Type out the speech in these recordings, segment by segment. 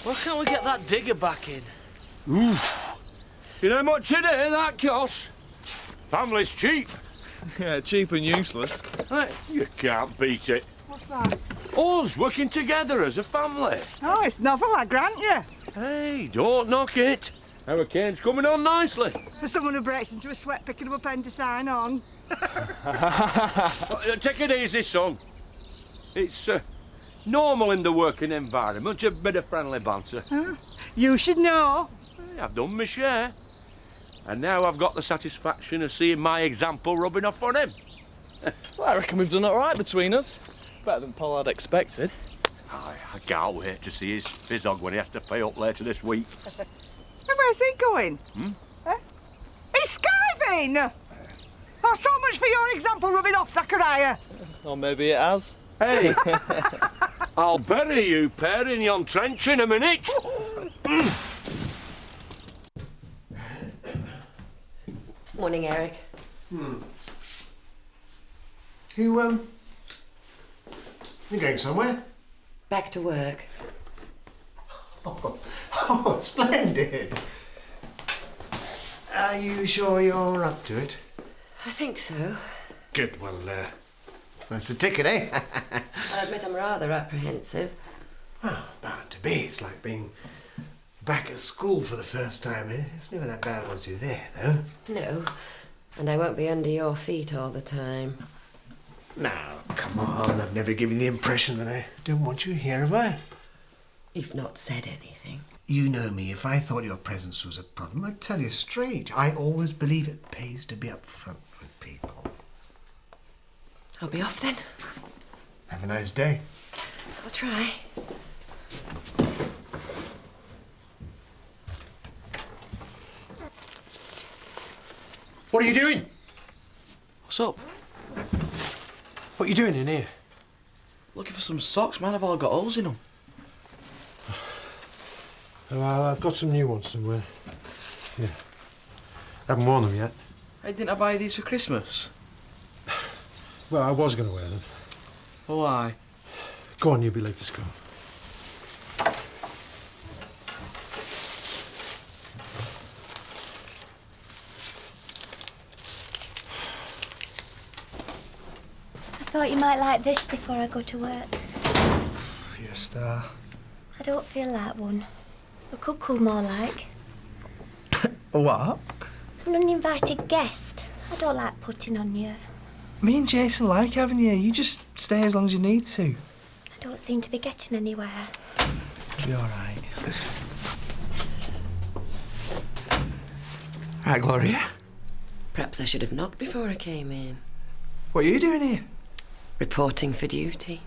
Why can't we get that digger back in? Oof. You know much it is, that costs? Family's cheap. Yeah, cheap and useless. Hey, you can't beat it. What's that? Us working together as a family. Oh, it's novel, I grant you. Hey, don't knock it. Our cane's coming on nicely. For someone who breaks into a sweat picking up a pen to sign on. Take it easy, son. It's normal in the working environment, a bit of friendly banter. Huh? You should know. Hey, I've done my share. And now I've got the satisfaction of seeing my example rubbing off on him. Well, I reckon we've done all right between us. Better than Paul had expected. I can't wait to see his fizzog when he has to pay up later this week. And where's he going? He's skiving! Oh, so much for your example rubbing off, Zachariah. Or maybe it has. Hey, I'll bury you pair in yon trench in a minute. Morning, Eric. You going somewhere? Back to work. Oh, splendid. Are you sure you're up to it? I think so. Good, well, that's the ticket, eh? I admit I'm rather apprehensive. Well, bound to be. It's like being back at school for the first time, eh? It's never that bad once you're there, though. No, and I won't be under your feet all the time. Now, come on, I've never given the impression that I don't want you here, have I? You've not said anything. You know me. If I thought your presence was a problem, I'd tell you straight. I always believe it pays to be upfront with people. I'll be off then. Have a nice day. I'll try. What are you doing? What's up? What are you doing in here? Looking for some socks, man. I've all got holes in them. Well, I've got some new ones somewhere. Yeah. Haven't worn them yet. Hey, didn't I buy these for Christmas? Well, I was going to wear them. Why? Go on, you'll be late for school. I thought you might like this before I go to work. You're a star. I don't feel like one. A cuckoo more like. What? An uninvited guest. I don't like putting on you. Me and Jason like having you. You just stay as long as you need to. I don't seem to be getting anywhere. You'll be all right. Right, Gloria. Perhaps I should have knocked before I came in. What are you doing here? Reporting for duty.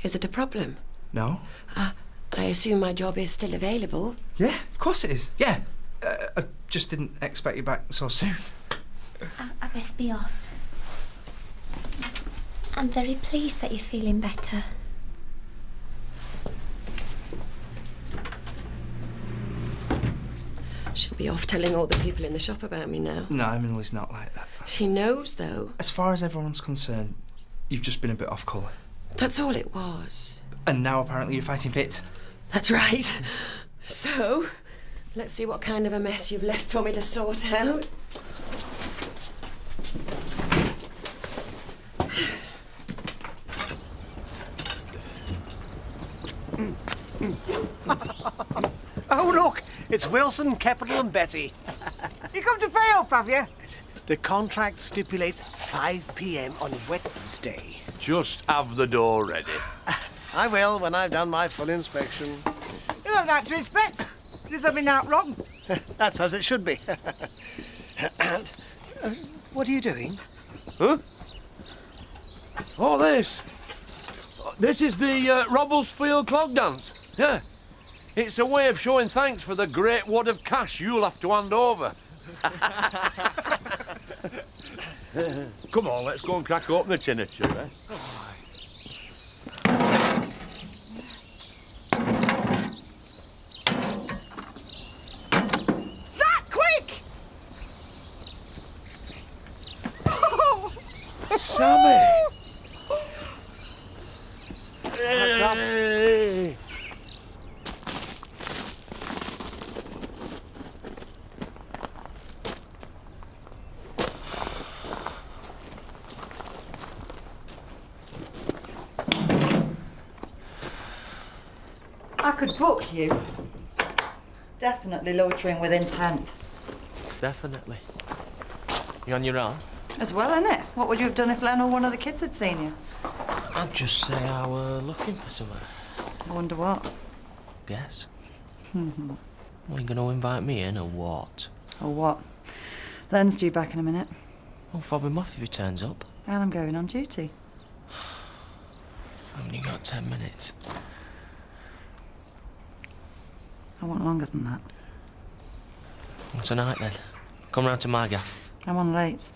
Is it a problem? No. I assume my job is still available. Yeah, of course it is. Yeah. I just didn't expect you back so soon. I best be off. I'm very pleased that you're feeling better. She'll be off telling all the people in the shop about me now. No, Emily's not like that. She knows, though. As far as everyone's concerned, you've just been a bit off colour. That's all it was. And now apparently you're fighting fit. That's right. So, let's see what kind of a mess you've left for me to sort out. Oh, look, it's Wilson, Capital and Betty. You come to pay up, have you? The contract stipulates 5 p.m. on Wednesday. Just have the door ready. I will when I've done my full inspection. You don't like to inspect. There's something out wrong. That's as it should be. What are you doing? Huh? Oh, this. This is the Robblesfield clog dance. Yeah. It's a way of showing thanks for the great wad of cash you'll have to hand over. Come on, let's go and crack open the tinniture, eh? Zach, quick! Sammy! Hey. I could book you. Definitely loitering with intent. Definitely. You on your own? As well, innit? What would you have done if Len or one of the kids had seen you? I'd just say I were looking for somewhere. I wonder what. Guess. Are you going to invite me in or what? Or what? Len's due back in a minute. I'll fob him off if he turns up. And I'm going on duty. I've only got 10 minutes. I want longer than that. Well, tonight then. Come round to my gaff. I'm on late.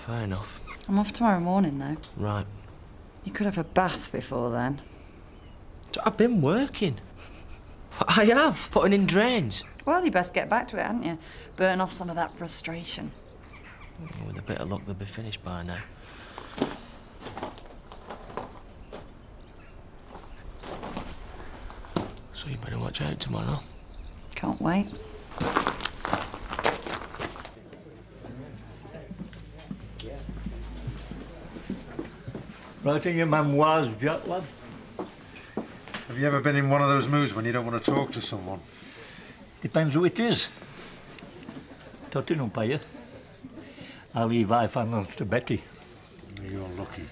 Fair enough. I'm off tomorrow morning, though. Right. You could have a bath before then. I've been working. I have. Putting in drains. Well, you best get back to it, hadn't you? Burn off some of that frustration. With a bit of luck, they'll be finished by now. So you better watch out tomorrow. Can't wait. Writing your memoirs, Jack, lad? Have you ever been in one of those moods when you don't want to talk to someone? Depends who it is. Totty don't pay you. I leave £5 to Betty. You're lucky.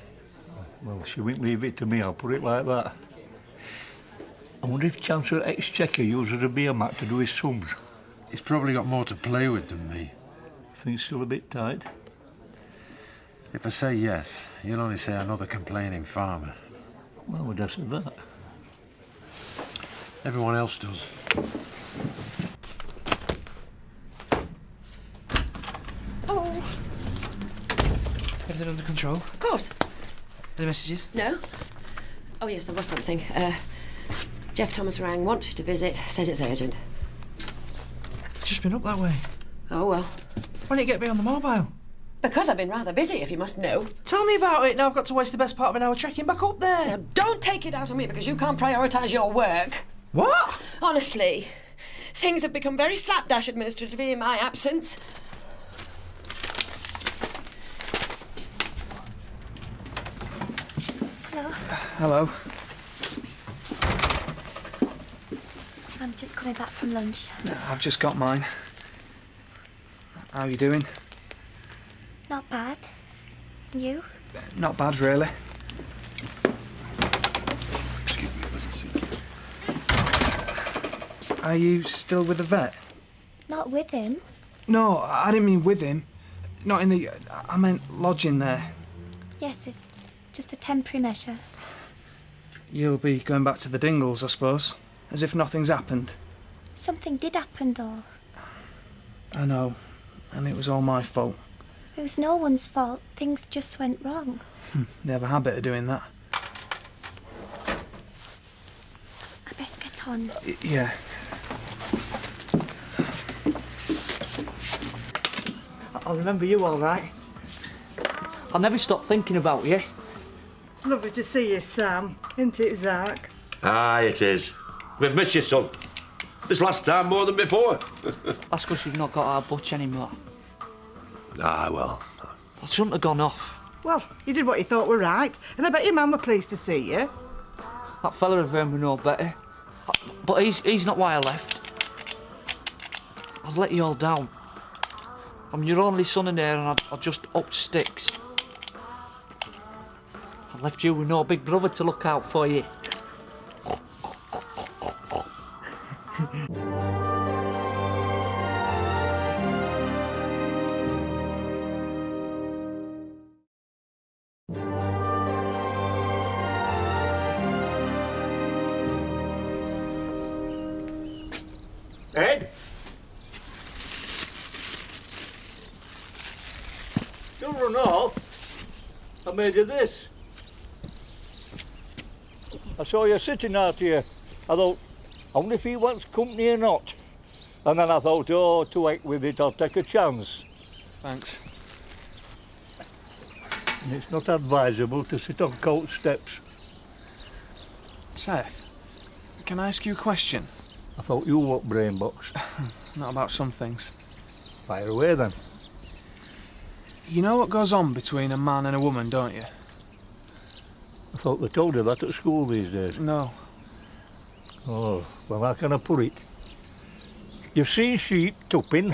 Well, she won't leave it to me, I'll put it like that. I wonder if Chancellor Exchequer uses a beer mat to do his sums. He's probably got more to play with than me. Things still a bit tight. If I say yes, you'll only say another complaining farmer. Well, would I say that? Everyone else does. Hello. Everything under control? Of course. Any messages? No? Oh, yes, there was something. Jeff Thomas rang, wanted to visit, said it's urgent. I've just been up that way. Oh, well. Why didn't you get me on the mobile? Because I've been rather busy, if you must know. Tell me about it. Now I've got to waste the best part of an hour trekking back up there. Now, don't take it out on me because you can't prioritise your work. What? Honestly, things have become very slapdash administratively in my absence. Hello. Hello. I'm just coming back from lunch. I've just got mine. How are you doing? Not bad. And you? Not bad, really. Are you still with the vet? Not with him. No, I didn't mean with him. Not in the... I meant lodging there. Yes, it's just a temporary measure. You'll be going back to the Dingles, I suppose. As if nothing's happened. Something did happen, though. I know. And it was all my fault. It was no one's fault. Things just went wrong. They have a habit of doing that. I best get on. Yeah. I'll remember you all right. I'll never stop thinking about you. It's lovely to see you, Sam. Isn't it, Zach? Aye, it is. We've missed you, son. This last time more than before. That's because you've not got our butch anymore. Ah, well. I shouldn't have gone off. Well, you did what you thought were right, and I bet your mum were pleased to see you. That fella of him were no better. But he's not why I left. I've let you all down. I'm your only son in here and I just upped sticks. I left you with no big brother to look out for you. Ed? Don't run off. I made you this. I saw you sitting out here. I thought, I wonder if he wants company or not. And then I thought, oh, to heck with it, I'll take a chance. Thanks. And it's not advisable to sit on cold steps. Seth, can I ask you a question? I thought you were brain box. Not about some things. Fire away then. You know what goes on between a man and a woman, don't you? I thought they told you that at school these days. No. Oh, well, how can I put it? You've seen sheep tupping.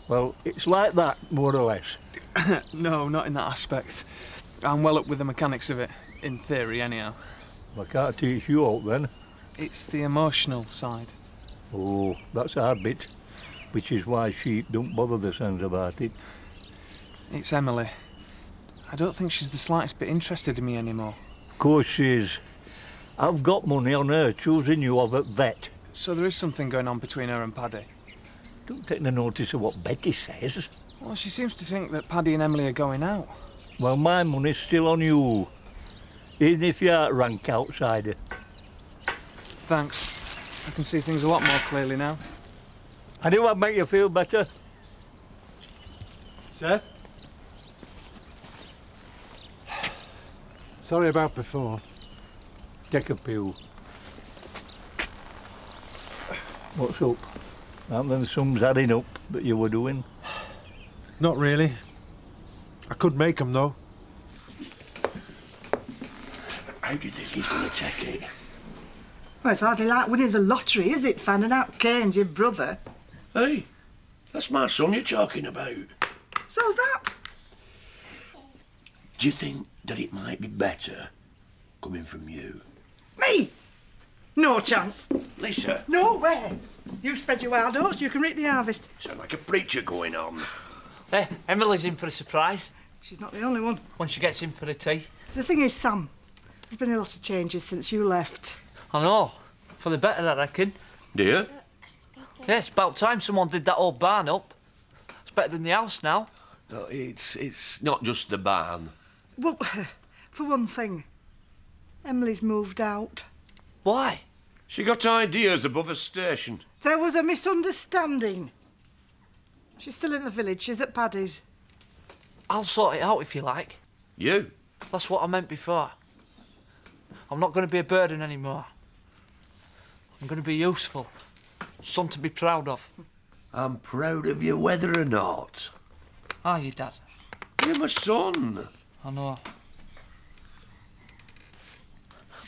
Well, it's like that, more or less. No, not in that aspect. I'm well up with the mechanics of it, in theory, anyhow. I can't teach you out then. It's the emotional side. Oh, that's a hard bit, which is why sheep don't bother themselves about it. It's Emily. I don't think she's the slightest bit interested in me anymore. Of course she is. I've got money on her choosing you of at vet. So there is something going on between her and Paddy? Don't take no notice of what Betty says. Well, she seems to think that Paddy and Emily are going out. Well, my money's still on you, even if you're a rank outsider. Thanks. I can see things a lot more clearly now. I do what make you feel better. Seth? Sorry about before. Take a pill. What's up? Aren't them sums adding up that you were doing? Not really. I could make them, though. How do you think he's going to take it? Well, it's hardly like winning the lottery, is it, finding out Kane's your brother? Hey, that's my son you're talking about. So's that. Do you think that it might be better coming from you? Me? No chance. Lisa? No way. You spread your wild oats, you can reap the harvest. Sound like a preacher going on. Hey, Emily's in for a surprise. She's not the only one. When she gets in for a tea. The thing is, Sam, there's been a lot of changes since you left. I know. For the better, I reckon. Do you? Yeah, it's about time someone did that old barn up. It's better than the house now. No, it's not just the barn. Well, for one thing, Emily's moved out. Why? She got ideas above her station. There was a misunderstanding. She's still in the village. She's at Paddy's. I'll sort it out if you like. You? That's what I meant before. I'm not going to be a burden anymore. I'm going to be useful. Son to be proud of. I'm proud of you whether or not. Are you, Dad? You're my son. I know.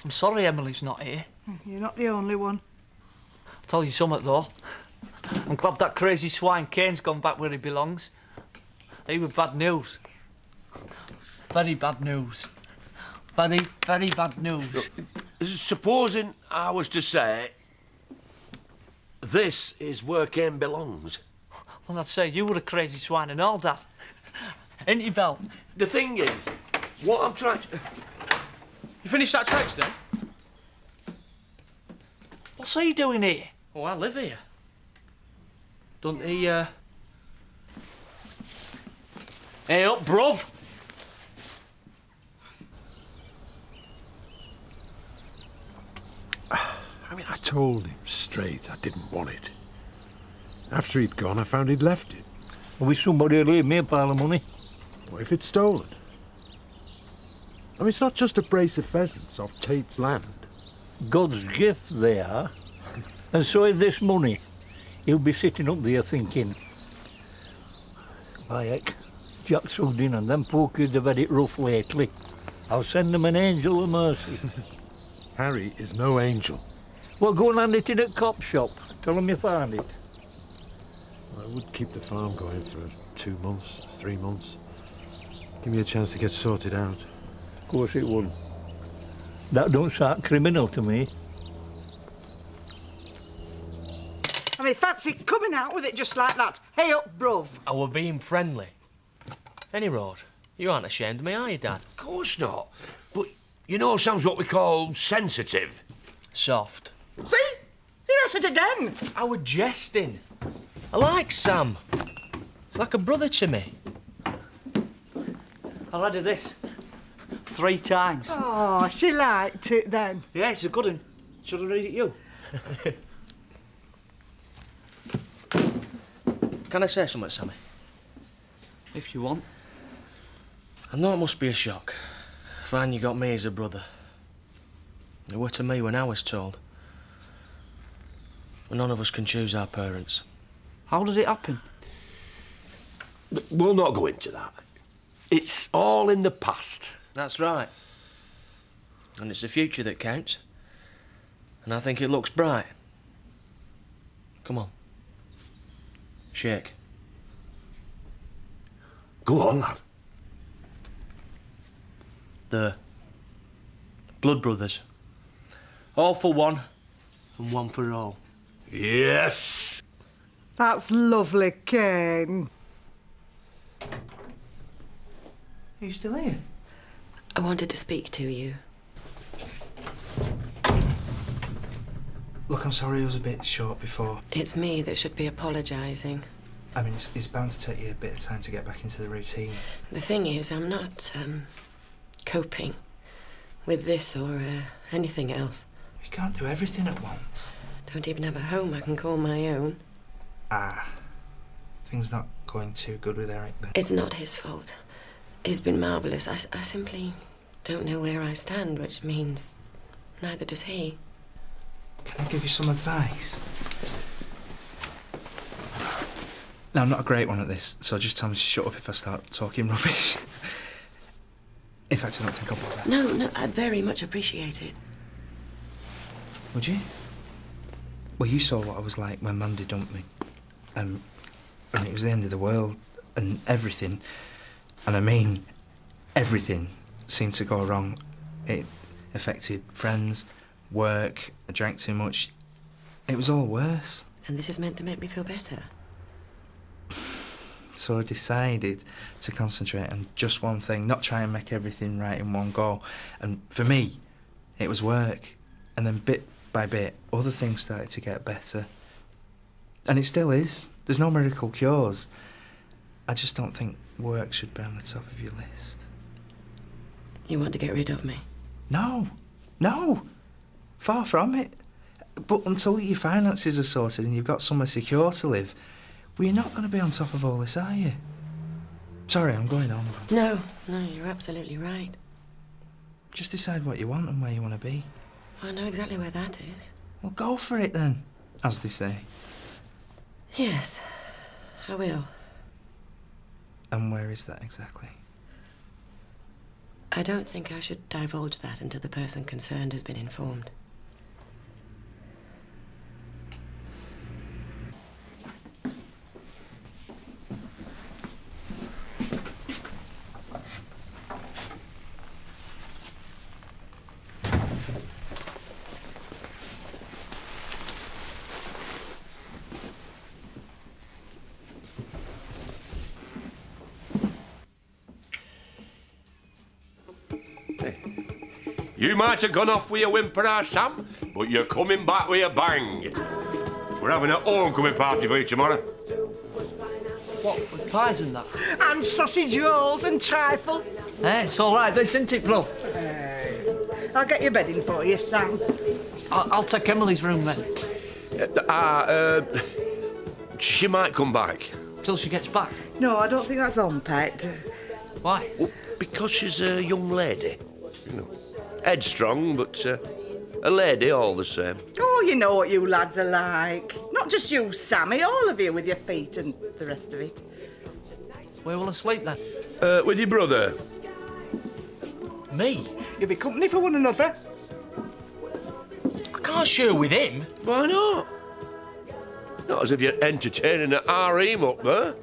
I'm sorry Emily's not here. You're not the only one. I'll tell you something, though. I'm glad that crazy swine Kane's gone back where he belongs. He was bad news. Very bad news. Very, very bad news. Supposing I was to say, this is where Kane belongs. Well, I'd say you were a crazy swine and all, Dad. Ain't you, Belle? The thing is, what I'm trying to... You finished that text then? What's he doing here? Oh, I live here. Don't he, Hey up, bruv! I mean, I told him straight I didn't want it. After he'd gone, I found he'd left it. I wish somebody would leave me a pile of money. What if it's stolen? I mean, it's not just a brace of pheasants off Tate's land. God's gift they are. And so is this money. He'll be sitting up there thinking, by heck, Jack Sudin and them poor kids have had it rough lately. I'll send them an angel of mercy. Harry is no angel. Well, go and hand it in at cop shop. Tell them you found it. I would keep the farm going for 2 months, 3 months. Give me a chance to get sorted out. Of course it would. That don't sound criminal to me. I mean, fancy coming out with it just like that. Hey up, bruv. I were being friendly. Any road, you aren't ashamed of me, are you, Dad? Of course not. But, you know, Sam's what we call sensitive. Soft. See? You're at it again. I were jesting. I like Sam. He's like a brother to me. I read of this 3 times. Oh, she liked it then. Yeah, it's a good one. Should I read it you? Can I say something, Sammy? If you want. I know it must be a shock. Fine, you got me as a brother. It were to me when I was told. But none of us can choose our parents. How did it happen? We'll not go into that. It's all in the past. That's right. And it's the future that counts. And I think it looks bright. Come on. Shake. Go on, lad. The blood brothers. All for one, and one for all. Yes! That's lovely, Kane. Are you still here? I wanted to speak to you. Look, I'm sorry I was a bit short before. It's me that should be apologising. I mean, it's bound to take you a bit of time to get back into the routine. The thing is, I'm not, coping with this or anything else. You can't do everything at once. Don't even have a home I can call my own. Ah. Things not going too good with Eric then? It's not his fault. He's been marvellous. I simply don't know where I stand, which means neither does he. Can I give you some advice? Now, I'm not a great one at this, so just tell me to shut up if I start talking rubbish. In fact, I don't think I'll bother. No, I'd very much appreciate it. Would you? Well, you saw what I was like when Mandy dumped me. And it was the end of the world and everything. And I mean, everything seemed to go wrong. It affected friends, work, I drank too much. It was all worse. And this is meant to make me feel better. So I decided to concentrate on just one thing, not try and make everything right in one go. And for me, it was work. And then bit by bit, other things started to get better. And it still is. There's no miracle cures. I just don't think work should be on the top of your list. You want to get rid of me? No. Far from it. But until your finances are sorted and you've got somewhere secure to live, well, you're not going to be on top of all this, are you? Sorry, I'm going on. No, you're absolutely right. Just decide what you want and where you want to be. I know exactly where that is. Well, go for it then, as they say. Yes, I will. And where is that exactly? I don't think I should divulge that until the person concerned has been informed. You might have gone off with your whimper, Sam, but you're coming back with a bang. We're having a homecoming party for you tomorrow. What, with pies and that? And sausage rolls and trifle. It's all right, this, isn't it, Fluff? I'll get your bedding for you, Sam. I'll take Emily's room then. She might come back. Till she gets back? No, I don't think that's on, Pet. Why? Well, because she's a young lady. You know, headstrong, but a lady all the same. Oh, you know what you lads are like. Not just you, Sammy, all of you with your feet and the rest of it. Where will I sleep then? With your brother. Me? You'll be company for one another. I can't share with him. Why not? Not as if you're entertaining an harem up there.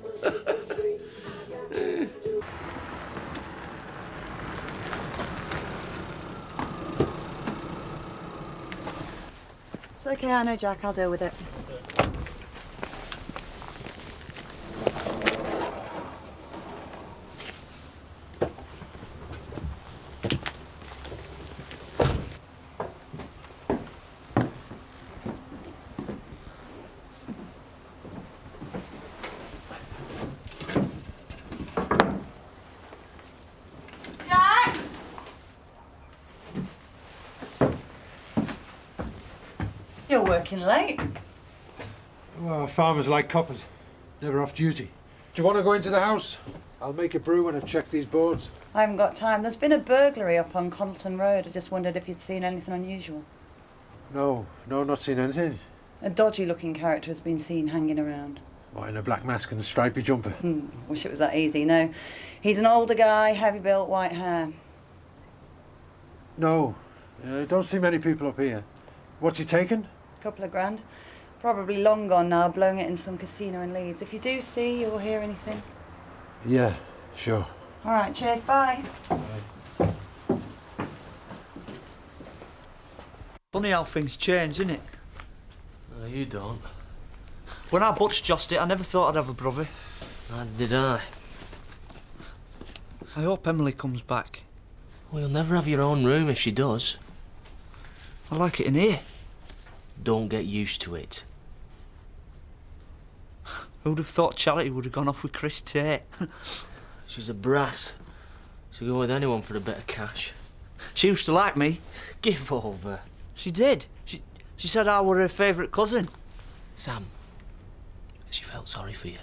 It's okay, I know, Jack. I'll deal with it. You're working late. Well, farmers like coppers. Never off duty. Do you want to go into the house? I'll make a brew when I've checked these boards. I haven't got time. There's been a burglary up on Connaughton Road. I just wondered if you'd seen anything unusual. No, not seen anything. A dodgy-looking character has been seen hanging around. What, in a black mask and a stripy jumper? Wish it was that easy. No. He's an older guy, heavy-built, white hair. No, don't see many people up here. What's he taken? Couple of grand. Probably long gone now, blowing it in some casino in Leeds. If you do see or hear anything. Yeah, sure. All right, cheers, bye. Funny how things change, isn't it? No, you don't. When I butch jossed it, I never thought I'd have a brother. Neither did I. I hope Emily comes back. Well, you'll never have your own room if she does. I like it in here. Don't get used to it. Who'd have thought Charity would have gone off with Chris Tate? She's a brass. She'll go with anyone for a bit of cash. She used to like me. Give over. She did. She said I were her favourite cousin. Sam, she felt sorry for you.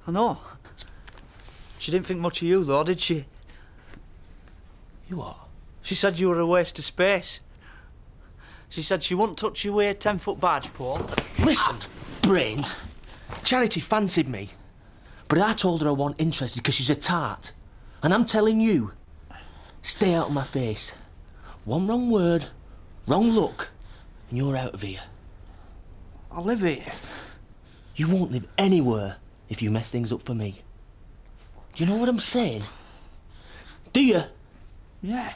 I know. She didn't think much of you, though, did she? You what? She said you were a waste of space. She said she wouldn't touch your weird 10-foot barge, Paul. Listen, Brains. Charity fancied me. But I told her I wasn't interested because she's a tart. And I'm telling you, stay out of my face. One wrong word, wrong look, and you're out of here. I'll live here. You won't live anywhere if you mess things up for me. Do you know what I'm saying? Do you? Yeah.